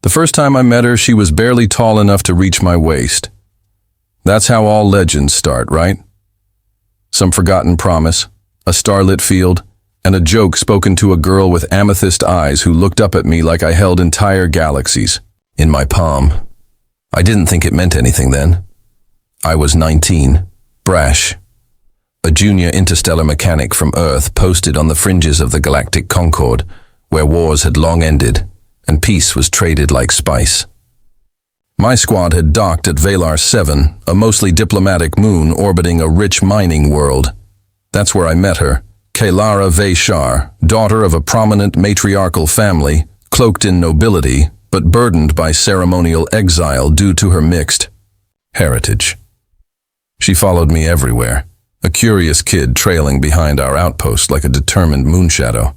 The first time I met her, she was barely tall enough to reach my waist. That's how all legends start, right? Some forgotten promise, a starlit field, and a joke spoken to a girl with amethyst eyes who looked up at me like I held entire galaxies in my palm. I didn't think it meant anything then. I was 19, brash, a junior interstellar mechanic from Earth posted on the fringes of the galactic concord, where wars had long ended and peace was traded like spice. My squad had docked at Valar 7, a mostly diplomatic moon orbiting a rich mining world. That's where I met her, Kailara Vashar, daughter of a prominent matriarchal family, cloaked in nobility, but burdened by ceremonial exile due to her mixed heritage. She followed me everywhere, a curious kid trailing behind our outpost like a determined moonshadow.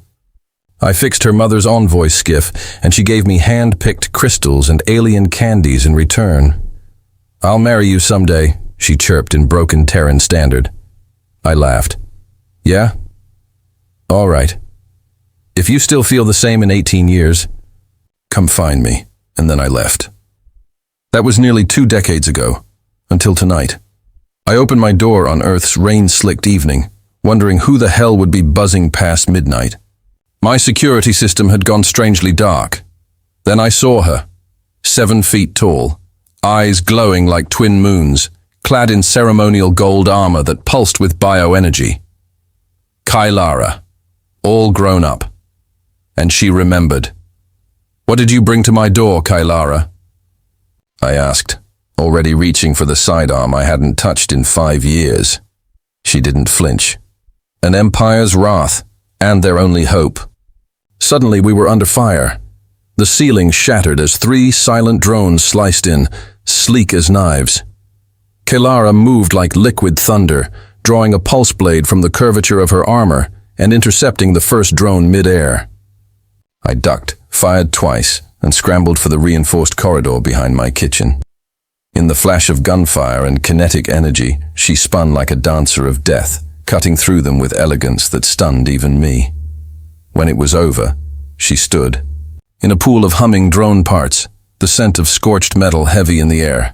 I fixed her mother's envoy skiff, and she gave me hand-picked crystals and alien candies in return. "I'll marry you someday," she chirped in broken Terran standard. I laughed. "Yeah? All right. If you still feel the same in 18 years, come find me." And then I left. That was nearly 2 decades ago, until tonight. I opened my door on Earth's rain-slicked evening, wondering who the hell would be buzzing past midnight. My security system had gone strangely dark. Then I saw her, 7 feet tall, eyes glowing like twin moons, clad in ceremonial gold armor that pulsed with bioenergy. Kailara, all grown up. And she remembered. "What did you bring to my door, Kailara?" I asked, already reaching for the sidearm I hadn't touched in 5 years. She didn't flinch. An empire's wrath, and their only hope. Suddenly we were under fire. The ceiling shattered as 3 silent drones sliced in, sleek as knives. Kailara moved like liquid thunder, drawing a pulse blade from the curvature of her armor and intercepting the first drone mid-air. I ducked, fired twice, and scrambled for the reinforced corridor behind my kitchen. In the flash of gunfire and kinetic energy, she spun like a dancer of death, cutting through them with elegance that stunned even me. When it was over, she stood, in a pool of humming drone parts, the scent of scorched metal heavy in the air.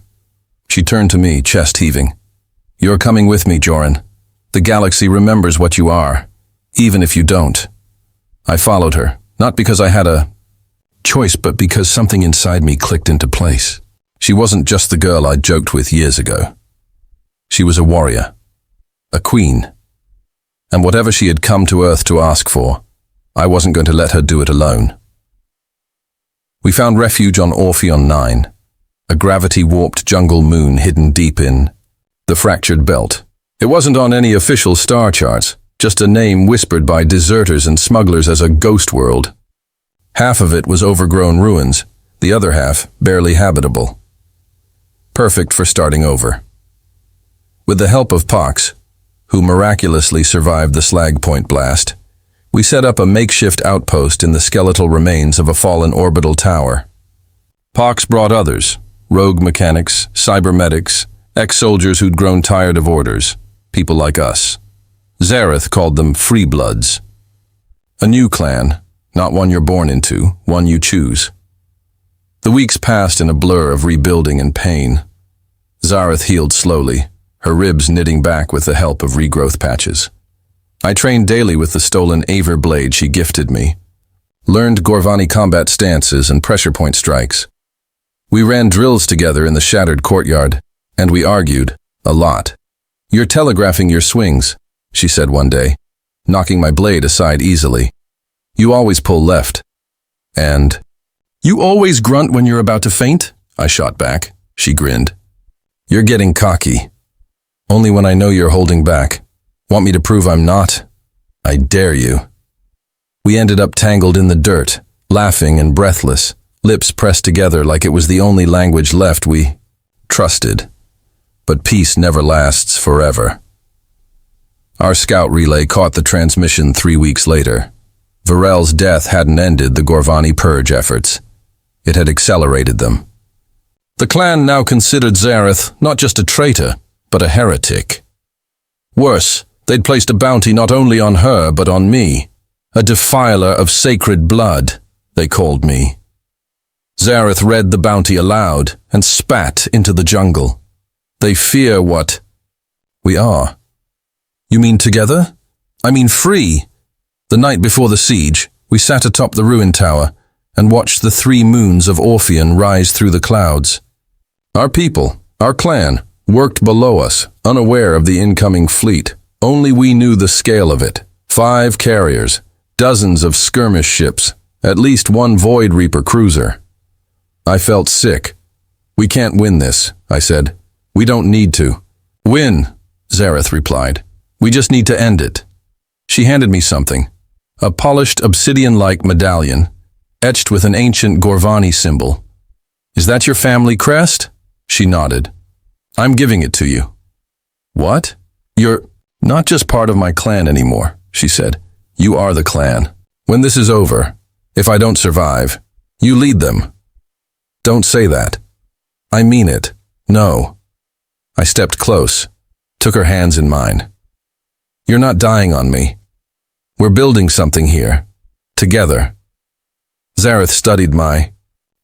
She turned to me, chest heaving. "You're coming with me, Joran. The galaxy remembers what you are, even if you don't." I followed her, not because I had a choice, but because something inside me clicked into place. She wasn't just the girl I'd joked with years ago. She was a warrior, a queen. And whatever she had come to Earth to ask for, I wasn't going to let her do it alone. We found refuge on Orpheon 9, a gravity-warped jungle moon hidden deep in the fractured belt. It wasn't on any official star charts, just a name whispered by deserters and smugglers as a ghost world. Half of it was overgrown ruins, the other half barely habitable. Perfect for starting over. With the help of Pox, who miraculously survived the Slag Point blast, we set up a makeshift outpost in the skeletal remains of a fallen orbital tower. Pox brought others, rogue mechanics, cybernetics, ex-soldiers who'd grown tired of orders, people like us. Zareth called them Freebloods. A new clan, not one you're born into, one you choose. The weeks passed in a blur of rebuilding and pain. Zareth healed slowly, her ribs knitting back with the help of regrowth patches. I trained daily with the stolen Aver blade she gifted me, learned Gorvani combat stances and pressure point strikes. We ran drills together in the shattered courtyard, and we argued, a lot. "You're telegraphing your swings," she said one day, knocking my blade aside easily. "You always pull left." And, "You always grunt when you're about to faint," I shot back. She grinned. "You're getting cocky. Only when I know you're holding back. Want me to prove I'm not? I dare you." We ended up tangled in the dirt, laughing and breathless, lips pressed together like it was the only language left we trusted. But peace never lasts forever. Our scout relay caught the transmission 3 weeks later. Varel's death hadn't ended the Gorvani purge efforts. It had accelerated them. The clan now considered Zareth not just a traitor, but a heretic. Worse, they'd placed a bounty not only on her, but on me. A defiler of sacred blood, they called me. Zareth read the bounty aloud and spat into the jungle. They fear what we are. You mean together? I mean free. The night before the siege, we sat atop the ruin tower and watched the 3 moons of Orpheon rise through the clouds. Our people, our clan, worked below us, unaware of the incoming fleet. Only we knew the scale of it. 5 carriers, dozens of skirmish ships, at least 1 Void Reaper cruiser. I felt sick. We can't win this, I said. We don't need to. Win, Zareth replied. We just need to end it. She handed me something. A polished obsidian-like medallion, etched with an ancient Gorvani symbol. Is that your family crest? She nodded. I'm giving it to you. What? You're not just part of my clan anymore, she said. You are the clan. When this is over, if I don't survive, you lead them. Don't say that. I mean it. No. I stepped close, took her hands in mine. You're not dying on me. We're building something here. Together. Zareth studied my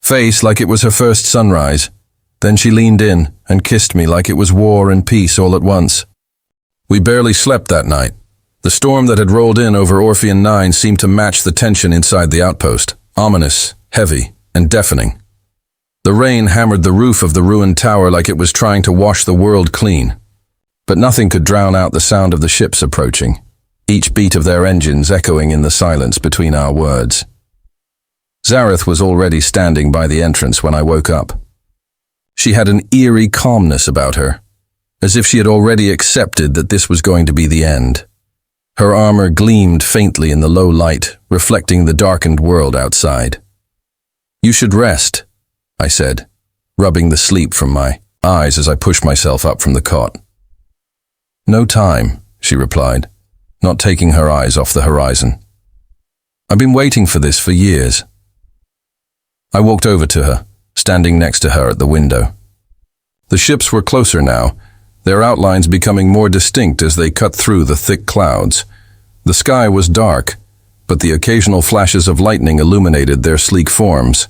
face like it was her first sunrise. Then she leaned in and kissed me like it was war and peace all at once. We barely slept that night. The storm that had rolled in over Orpheon 9 seemed to match the tension inside the outpost, ominous, heavy, and deafening. The rain hammered the roof of the ruined tower like it was trying to wash the world clean. But nothing could drown out the sound of the ships approaching, each beat of their engines echoing in the silence between our words. Zareth was already standing by the entrance when I woke up. She had an eerie calmness about her, as if she had already accepted that this was going to be the end. Her armor gleamed faintly in the low light, reflecting the darkened world outside. You should rest, I said, rubbing the sleep from my eyes as I pushed myself up from the cot. No time, she replied, not taking her eyes off the horizon. I've been waiting for this for years. I walked over to her, standing next to her at the window. The ships were closer now, their outlines becoming more distinct as they cut through the thick clouds. The sky was dark, but the occasional flashes of lightning illuminated their sleek forms.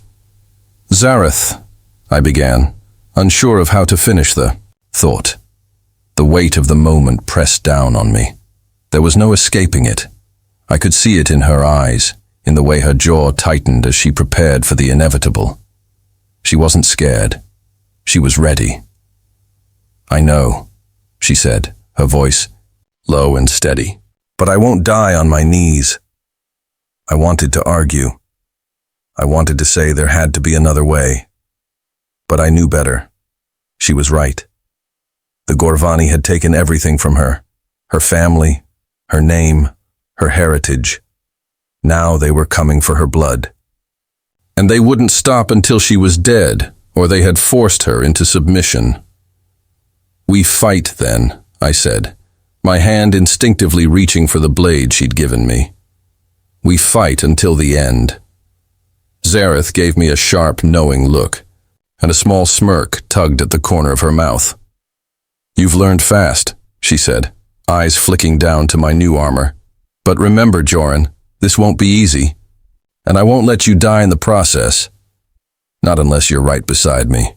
Zareth, I began, unsure of how to finish the thought. The weight of the moment pressed down on me. There was no escaping it. I could see it in her eyes, in the way her jaw tightened as she prepared for the inevitable. She wasn't scared. She was ready. I know, she said, her voice low and steady, but I won't die on my knees. I wanted to argue. I wanted to say there had to be another way. But I knew better. She was right. The Gorvani had taken everything from her, her family, her name, her heritage. Now they were coming for her blood. And they wouldn't stop until she was dead, or they had forced her into submission. We fight then, I said, my hand instinctively reaching for the blade she'd given me. We fight until the end. Zareth gave me a sharp, knowing look, and a small smirk tugged at the corner of her mouth. You've learned fast, she said, eyes flicking down to my new armor. But remember, Joran, this won't be easy, and I won't let you die in the process. Not unless you're right beside me.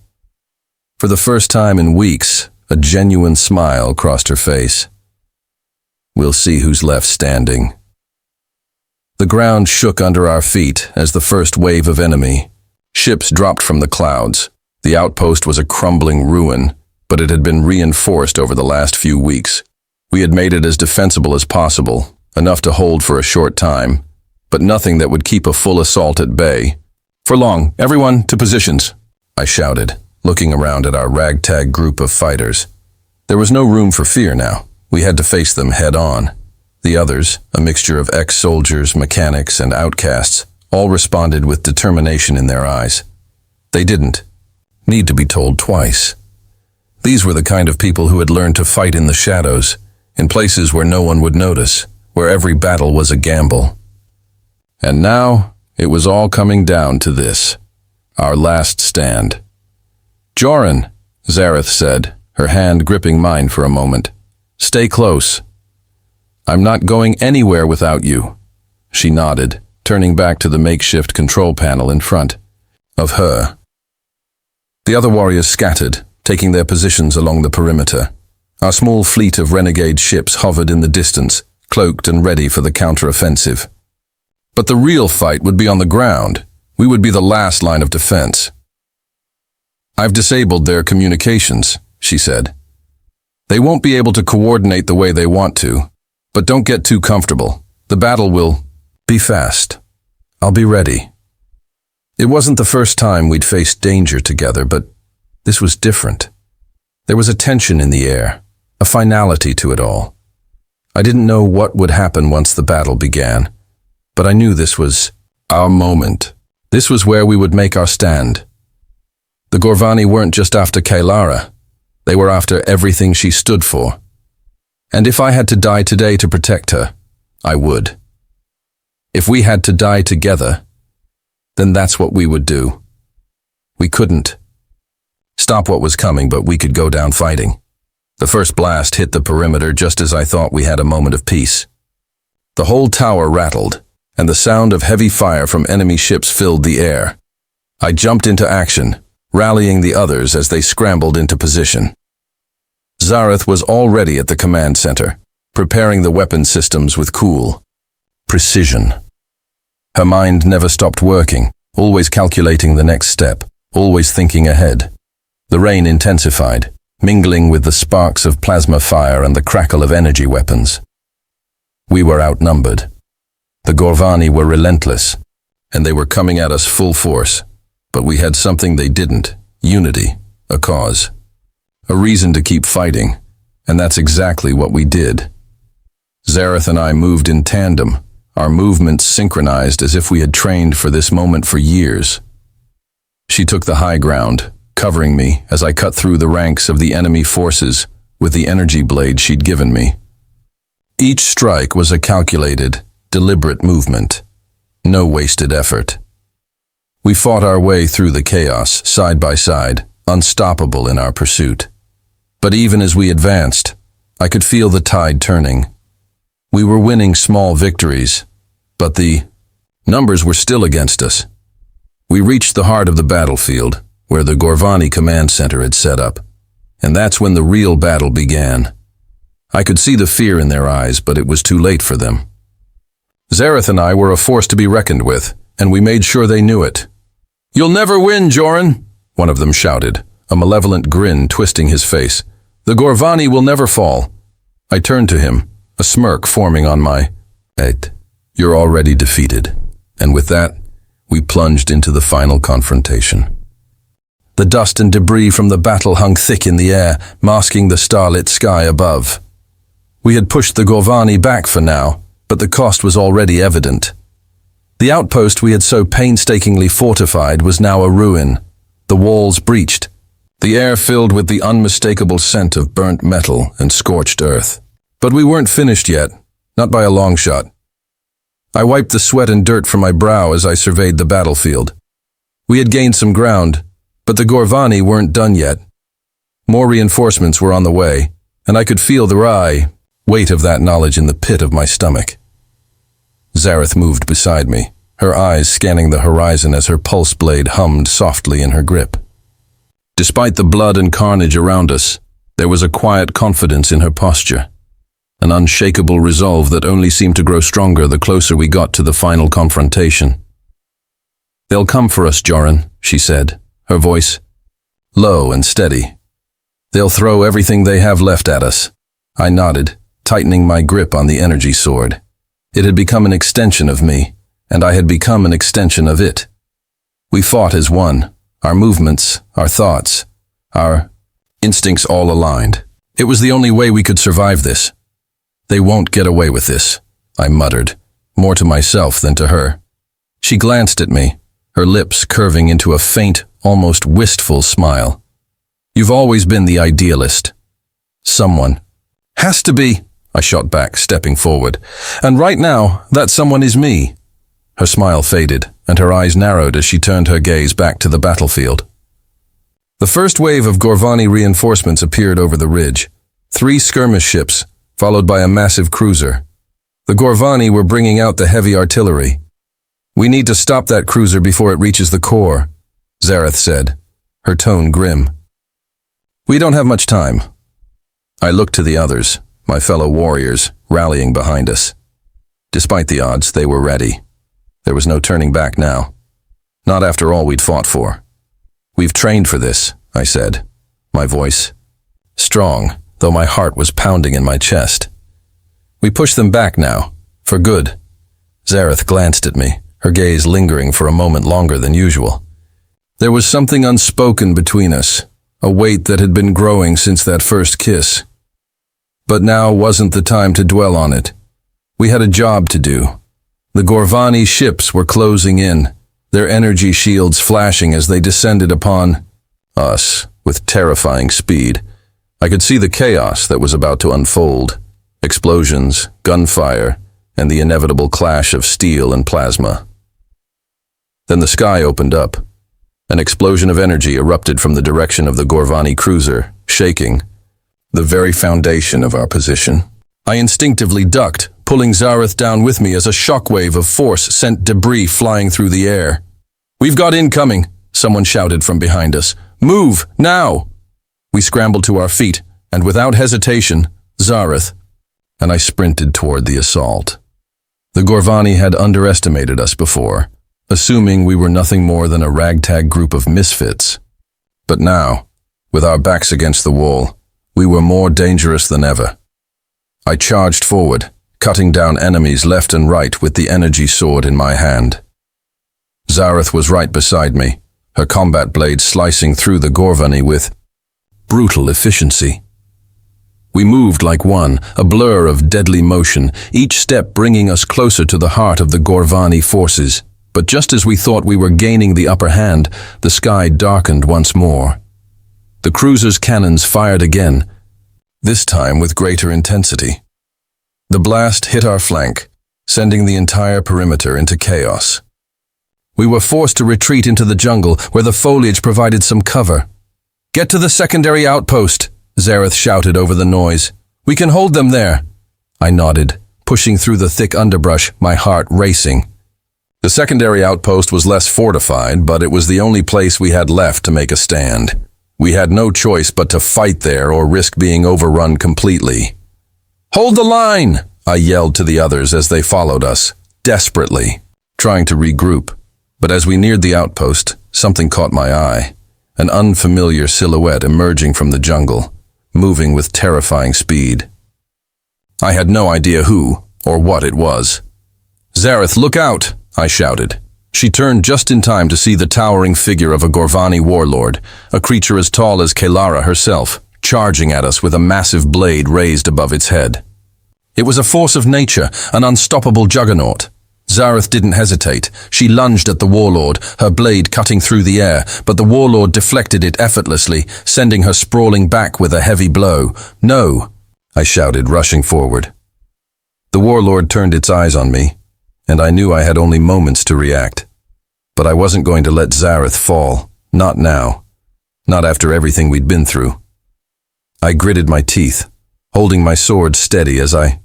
For the first time in weeks, a genuine smile crossed her face. We'll see who's left standing. The ground shook under our feet as the first wave of enemy. Ships dropped from the clouds. The outpost was a crumbling ruin, but it had been reinforced over the last few weeks. We had made it as defensible as possible, enough to hold for a short time, but nothing that would keep a full assault at bay. For long, everyone to positions, I shouted, looking around at our ragtag group of fighters. There was no room for fear now. We had to face them head on. The others, a mixture of ex-soldiers, mechanics, and outcasts, all responded with determination in their eyes. They didn't need to be told twice. These were the kind of people who had learned to fight in the shadows, in places where no one would notice, where every battle was a gamble. And now, it was all coming down to this, our last stand. Joran, Zareth said, her hand gripping mine for a moment. Stay close. I'm not going anywhere without you. She nodded, turning back to the makeshift control panel in front. of her. The other warriors scattered, taking their positions along the perimeter. Our small fleet of renegade ships hovered in the distance, cloaked and ready for the counter-offensive. But the real fight would be on the ground. We would be the last line of defense. "I've disabled their communications," she said. "They won't be able to coordinate the way they want to, but don't get too comfortable. The battle will be fast. I'll be ready." It wasn't the first time we'd faced danger together, but this was different. There was a tension in the air, a finality to it all. I didn't know what would happen once the battle began, but I knew this was our moment. This was where we would make our stand. The Gorvani weren't just after Kailara. They were after everything she stood for. And if I had to die today to protect her, I would. If we had to die together, then that's what we would do. We couldn't stop what was coming, but we could go down fighting. The first blast hit the perimeter just as I thought we had a moment of peace. The whole tower rattled, and the sound of heavy fire from enemy ships filled the air. I jumped into action, rallying the others as they scrambled into position. Zareth was already at the command center, preparing the weapon systems with cool precision. Her mind never stopped working, always calculating the next step, always thinking ahead. The rain intensified, mingling with the sparks of plasma fire and the crackle of energy weapons. We were outnumbered. The Gorvani were relentless, and they were coming at us full force. But we had something they didn't: unity, a cause, a reason to keep fighting, and that's exactly what we did. Zareth and I moved in tandem, our movements synchronized as if we had trained for this moment for years. She took the high ground, covering me as I cut through the ranks of the enemy forces with the energy blade she'd given me. Each strike was a calculated, deliberate movement, no wasted effort. We fought our way through the chaos, side by side, unstoppable in our pursuit. But even as we advanced, I could feel the tide turning. We were winning small victories, but the numbers were still against us. We reached the heart of the battlefield, where the Gorvani command center had set up, and that's when the real battle began. I could see the fear in their eyes, but it was too late for them. Zareth and I were a force to be reckoned with, and we made sure they knew it. "You'll never win, Joran," one of them shouted, a malevolent grin twisting his face. "The Gorvani will never fall." I turned to him, a smirk forming on my face. "You're already defeated." And with that, we plunged into the final confrontation. The dust and debris from the battle hung thick in the air, masking the starlit sky above. We had pushed the Gorvani back for now, but the cost was already evident. The outpost we had so painstakingly fortified was now a ruin, the walls breached, the air filled with the unmistakable scent of burnt metal and scorched earth. But we weren't finished yet, not by a long shot. I wiped the sweat and dirt from my brow as I surveyed the battlefield. We had gained some ground, but the Gorvani weren't done yet. More reinforcements were on the way, and I could feel the weight of that knowledge in the pit of my stomach. Zareth moved beside me, her eyes scanning the horizon as her pulse blade hummed softly in her grip. Despite the blood and carnage around us, there was a quiet confidence in her posture, an unshakable resolve that only seemed to grow stronger the closer we got to the final confrontation. "They'll come for us, Joran," she said, her voice low and steady. "They'll throw everything they have left at us." I nodded, tightening my grip on the energy sword. It had become an extension of me, and I had become an extension of it. We fought as one, our movements, our thoughts, our instincts all aligned. It was the only way we could survive this. "They won't get away with this," I muttered, more to myself than to her. She glanced at me, her lips curving into a faint, almost wistful smile. "You've always been the idealist." "Someone has to be," I shot back, stepping forward. "And right now, that someone is me." Her smile faded, and her eyes narrowed as she turned her gaze back to the battlefield. The first wave of Gorvani reinforcements appeared over the ridge. 3 skirmish ships, followed by a massive cruiser. The Gorvani were bringing out the heavy artillery. "We need to stop that cruiser before it reaches the core," Zareth said, her tone grim. We don't have much time. I looked to the others, my fellow warriors, rallying behind us. Despite the odds, they were ready. There was no turning back now. Not after all we'd fought for. We've trained for this, I said, my voice strong, though my heart was pounding in my chest. We push them back now, for good. Zareth glanced at me, her gaze lingering for a moment longer than usual. There was something unspoken between us, a weight that had been growing since that first kiss. But now wasn't the time to dwell on it. We had a job to do. The Gorvani ships were closing in, their energy shields flashing as they descended upon us with terrifying speed. I could see the chaos that was about to unfold. Explosions, gunfire, and the inevitable clash of steel and plasma. Then the sky opened up. An explosion of energy erupted from the direction of the Gorvani cruiser, shaking the very foundation of our position. I instinctively ducked, pulling Zareth down with me as a shockwave of force sent debris flying through the air. We've got incoming, someone shouted from behind us. Move, now! We scrambled to our feet, and without hesitation, Zareth and I sprinted toward the assault. The Gorvani had underestimated us before, assuming we were nothing more than a ragtag group of misfits. But now, with our backs against the wall, we were more dangerous than ever. I charged forward, cutting down enemies left and right with the energy sword in my hand. Zareth was right beside me, her combat blade slicing through the Gorvani with brutal efficiency. We moved like one, a blur of deadly motion, each step bringing us closer to the heart of the Gorvani forces. But just as we thought we were gaining the upper hand, the sky darkened once more. The cruiser's cannons fired again, this time with greater intensity. The blast hit our flank, sending the entire perimeter into chaos. We were forced to retreat into the jungle, where the foliage provided some cover. "Get to the secondary outpost," Zareth shouted over the noise. "We can hold them there." I nodded, pushing through the thick underbrush, my heart racing. The secondary outpost was less fortified, but it was the only place we had left to make a stand. We had no choice but to fight there or risk being overrun completely. "Hold the line!" I yelled to the others as they followed us, desperately, trying to regroup. But as we neared the outpost, something caught my eye. An unfamiliar silhouette emerging from the jungle, moving with terrifying speed. I had no idea who or what it was. "Zareth, look out!" I shouted. She turned just in time to see the towering figure of a Gorvani warlord, a creature as tall as Kelara herself, charging at us with a massive blade raised above its head. It was a force of nature, an unstoppable juggernaut. Zareth didn't hesitate. She lunged at the warlord, her blade cutting through the air, but the warlord deflected it effortlessly, sending her sprawling back with a heavy blow. "No!" I shouted, rushing forward. The warlord turned its eyes on me, and I knew I had only moments to react. But I wasn't going to let Zareth fall, not now, not after everything we'd been through. I gritted my teeth, holding my sword steady as I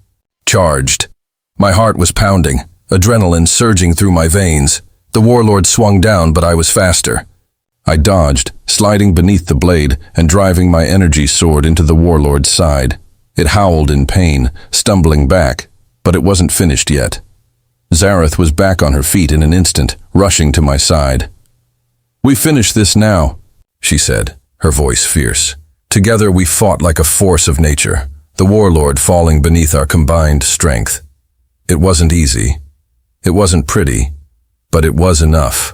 charged. My heart was pounding, adrenaline surging through my veins. The warlord swung down, but I was faster. I dodged, sliding beneath the blade and driving my energy sword into the warlord's side. It howled in pain, stumbling back, but it wasn't finished yet. Zareth was back on her feet in an instant, rushing to my side. "We finish this now," she said, her voice fierce. Together we fought like a force of nature, the warlord falling beneath our combined strength. It wasn't easy. It wasn't pretty, but it was enough.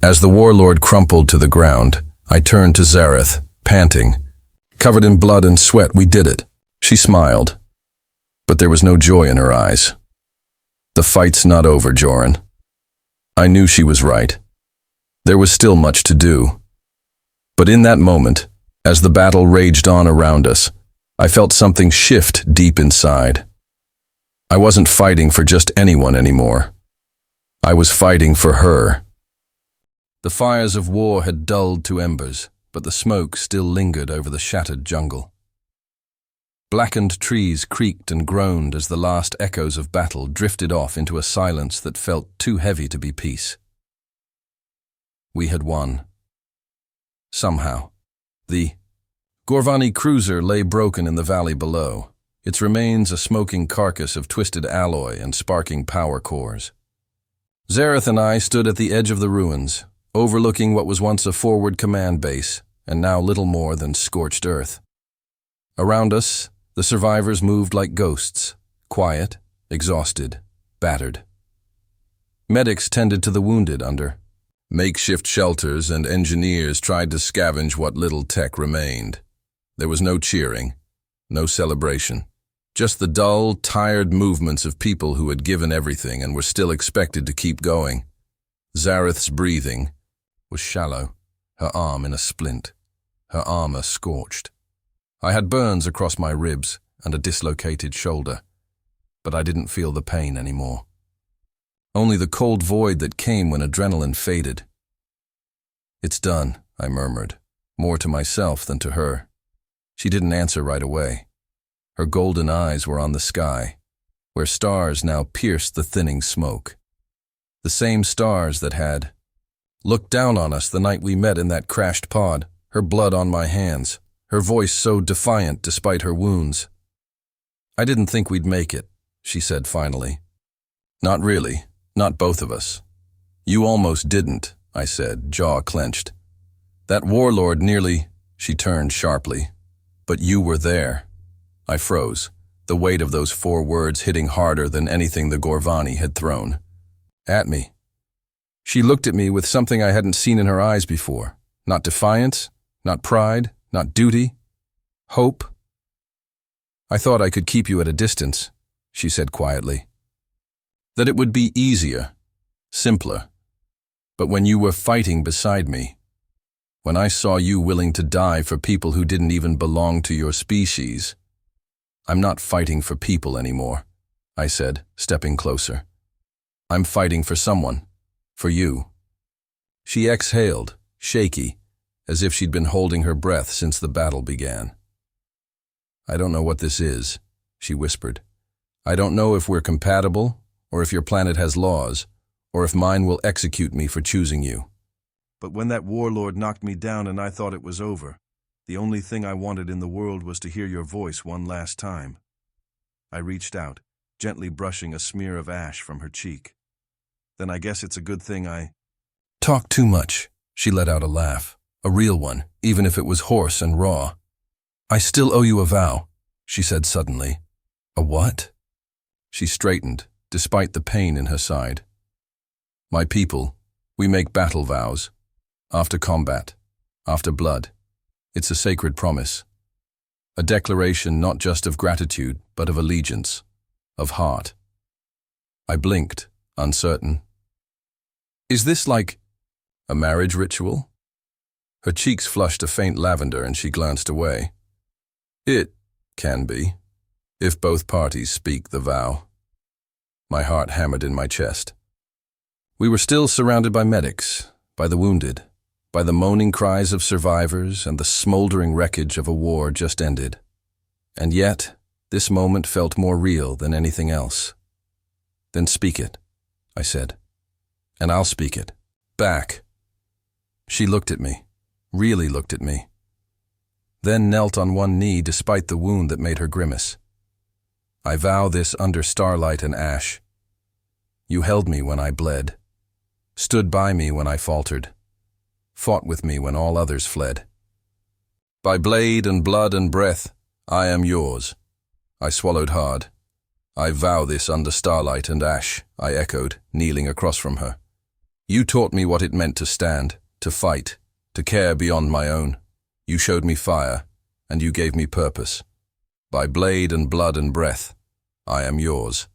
As the warlord crumpled to the ground, I turned to Zareth, panting. Covered in blood and sweat, we did it. She smiled, but there was no joy in her eyes. "The fight's not over, Joran." I knew she was right. There was still much to do. But in that moment, as the battle raged on around us, I felt something shift deep inside. I wasn't fighting for just anyone anymore. I was fighting for her. The fires of war had dulled to embers, but the smoke still lingered over the shattered jungle. Blackened trees creaked and groaned as the last echoes of battle drifted off into a silence that felt too heavy to be peace. We had won. Somehow. The Gorvani cruiser lay broken in the valley below, its remains a smoking carcass of twisted alloy and sparking power cores. Zareth and I stood at the edge of the ruins, overlooking what was once a forward command base, and now little more than scorched earth. Around us, the survivors moved like ghosts, quiet, exhausted, battered. Medics tended to the wounded under makeshift shelters, and engineers tried to scavenge what little tech remained. There was no cheering, no celebration, just the dull, tired movements of people who had given everything and were still expected to keep going. Zareth's breathing was shallow, her arm in a splint, her armor scorched. I had burns across my ribs and a dislocated shoulder, but I didn't feel the pain anymore. Only the cold void that came when adrenaline faded. "It's done," I murmured, more to myself than to her. She didn't answer right away. Her golden eyes were on the sky, where stars now pierced the thinning smoke. The same stars that had looked down on us the night we met in that crashed pod, her blood on my hands, her voice so defiant despite her wounds. "I didn't think we'd make it," she said finally. "Not really. Not both of us." "You almost didn't," I said, jaw clenched. "That warlord nearly—" She turned sharply. "But you were there." I froze, the weight of those 4 words hitting harder than anything the Gorvani had thrown at me. She looked at me with something I hadn't seen in her eyes before. Not defiance, not pride, not duty. Hope. "I thought I could keep you at a distance," she said quietly. "That it would be easier, simpler. But when you were fighting beside me, when I saw you willing to die for people who didn't even belong to your species—" "I'm not fighting for people anymore," I said, stepping closer. "I'm fighting for someone, for you." She exhaled, shaky, as if she'd been holding her breath since the battle began. "I don't know what this is," she whispered. "I don't know if we're compatible, or if your planet has laws, or if mine will execute me for choosing you. But when that warlord knocked me down and I thought it was over, the only thing I wanted in the world was to hear your voice one last time." I reached out, gently brushing a smear of ash from her cheek. "Then I guess it's a good thing I—" "Talk too much," she let out a laugh, a real one, even if it was hoarse and raw. "I still owe you a vow," she said suddenly. "A what?" She straightened, despite the pain in her side. "My people, we make battle vows. After combat, after blood. It's a sacred promise. A declaration not just of gratitude, but of allegiance, of heart." I blinked, uncertain. "Is this like a marriage ritual?" Her cheeks flushed a faint lavender and she glanced away. "It can be, if both parties speak the vow." My heart hammered in my chest. We were still surrounded by medics, by the wounded, by the moaning cries of survivors and the smoldering wreckage of a war just ended. And yet, this moment felt more real than anything else. "Then speak it," I said. "And I'll speak it. Back." She looked at me, really looked at me. Then knelt on one knee despite the wound that made her grimace. "I vow this under starlight and ash. You held me when I bled, stood by me when I faltered, fought with me when all others fled. By blade and blood and breath, I am yours." I swallowed hard. "I vow this under starlight and ash," I echoed, kneeling across from her. "You taught me what it meant to stand, to fight, to care beyond my own. You showed me fire, and you gave me purpose. By blade and blood and breath, I am yours."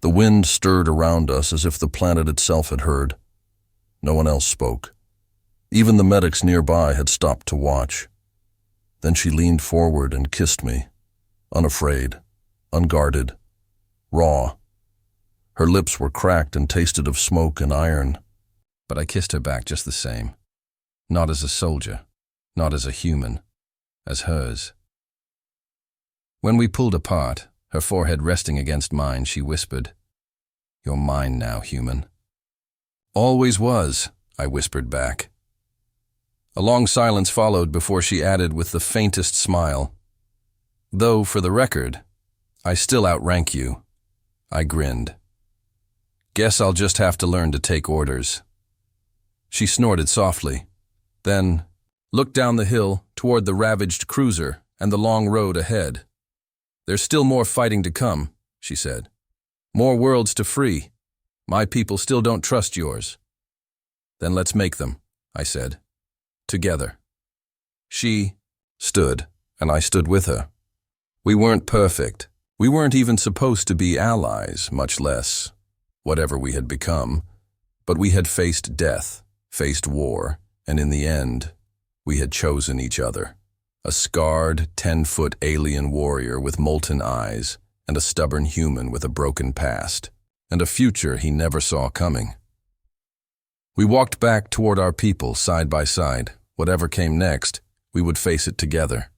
The wind stirred around us as if the planet itself had heard. No one else spoke. Even the medics nearby had stopped to watch. Then she leaned forward and kissed me, unafraid, unguarded, raw. Her lips were cracked and tasted of smoke and iron, but I kissed her back just the same. Not as a soldier, not as a human, as hers. When we pulled apart, her forehead resting against mine, she whispered, "You're mine now, human." "Always was," I whispered back. A long silence followed before she added with the faintest smile, "Though, for the record, I still outrank you." I grinned. "Guess I'll just have to learn to take orders." She snorted softly, then looked down the hill toward the ravaged cruiser and the long road ahead. "There's still more fighting to come," she said. "More worlds to free. My people still don't trust yours." "Then let's make them," I said. "Together." She stood, and I stood with her. We weren't perfect. We weren't even supposed to be allies, much less whatever we had become. But we had faced death, faced war, and in the end, we had chosen each other. A scarred, 10-foot alien warrior with molten eyes, and a stubborn human with a broken past, and a future he never saw coming. We walked back toward our people side by side. Whatever came next, we would face it together.